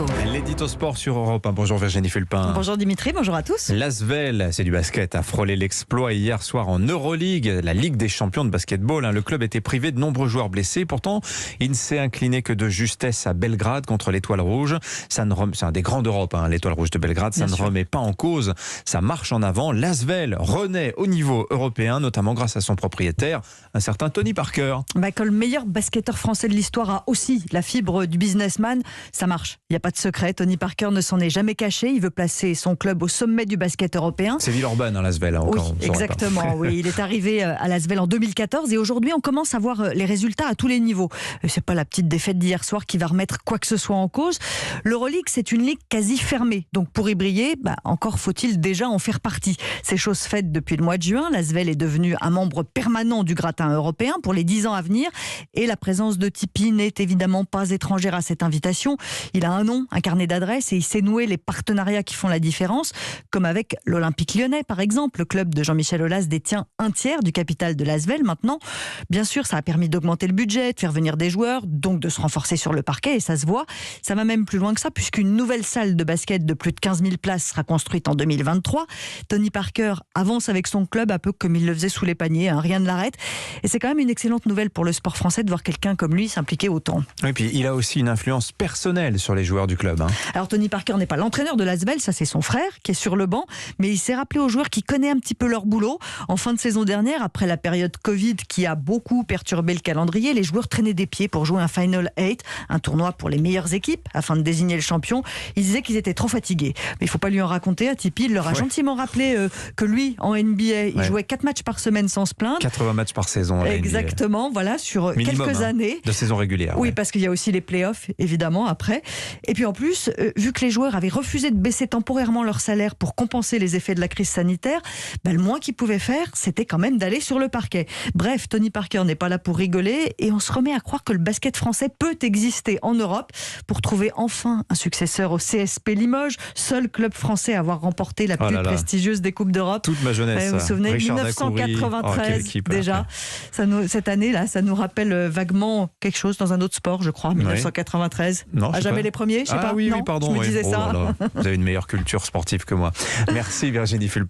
Écho. L'édito sport sur Europe 1. Bonjour Virginie Fulpin. Bonjour Dimitri, bonjour à tous. L'Asvel, c'est du basket, a frôlé l'exploit hier soir en Euroleague, la Ligue des champions de basketball. Le club était privé de nombreux joueurs blessés. Pourtant, il ne s'est incliné que de justesse à Belgrade contre l'Étoile Rouge. C'est un des grands d'Europe, l'Étoile Rouge de Belgrade. Ça ne remet pas en cause sa marche en avant. L'Asvel renaît au niveau européen, notamment grâce à son propriétaire, un certain Tony Parker. Quand le meilleur basketteur français de l'histoire a aussi la fibre du businessman, ça marche. Il n'y a pas de secret. Tony Parker ne s'en est jamais caché. Il veut placer son club au sommet du basket européen. C'est Villeurbanne, l'Asvel. Oui, exactement. Oui. Il est arrivé à l'Asvel en 2014 et aujourd'hui, on commence à voir les résultats à tous les niveaux. C'est pas la petite défaite d'hier soir qui va remettre quoi que ce soit en cause. L'Euroleague, c'est une ligue quasi fermée. Donc pour y briller, encore faut-il déjà en faire partie. C'est chose faite depuis le mois de juin. L'Asvel est devenu un membre permanent du gratin européen pour les 10 ans à venir. Et la présence de Tipeee n'est évidemment pas étrangère à cette invitation. Il a un nom, un carnet d'adresses et il sait nouer les partenariats qui font la différence, comme avec l'Olympique Lyonnais par exemple. Le club de Jean-Michel Aulas détient un tiers du capital de l'Asvel maintenant. Bien sûr, ça a permis d'augmenter le budget, de faire venir des joueurs, donc de se renforcer sur le parquet et ça se voit. Ça va même plus loin que ça puisqu'une nouvelle salle de basket de plus de 15 000 places sera construite en 2023. Tony Parker avance avec son club un peu comme il le faisait sous les paniers, rien ne l'arrête. Et c'est quand même une excellente nouvelle pour le sport français de voir quelqu'un comme lui s'impliquer autant. Et puis il a aussi une influence personnelle sur les joueurs du club. Alors Tony Parker n'est pas l'entraîneur de l'Asvel, ça c'est son frère qui est sur le banc, mais il s'est rappelé aux joueurs qui connaissent un petit peu leur boulot. En fin de saison dernière, après la période Covid qui a beaucoup perturbé le calendrier, les joueurs traînaient des pieds pour jouer un Final 8, un tournoi pour les meilleures équipes, afin de désigner le champion. Ils disaient qu'ils étaient trop fatigués. Mais il ne faut pas lui en raconter, à Tipeee, il leur a gentiment rappelé que lui, en NBA, il jouait 4 matchs par semaine sans se plaindre. 80 matchs par saison. Exactement, voilà, sur minimum, quelques années. De saison régulière. Oui, parce qu'il y a aussi les playoffs, évidemment, après. Et puis en plus, vu que les joueurs avaient refusé de baisser temporairement leur salaire pour compenser les effets de la crise sanitaire, le moins qu'ils pouvaient faire, c'était quand même d'aller sur le parquet. Bref, Tony Parker n'est pas là pour rigoler et on se remet à croire que le basket français peut exister en Europe pour trouver enfin un successeur au CSP Limoges, seul club français à avoir remporté la plus prestigieuse des Coupes d'Europe. Toute ma jeunesse. Vous vous souvenez, Richard 1993, déjà. Cette année-là, ça nous rappelle vaguement quelque chose dans un autre sport, je crois, 1993. Non, jamais les premiers, je sais pas. Oui, non, pardon. Je me disais ça. Vous avez une meilleure culture sportive que moi. Merci Virginie Fulpin.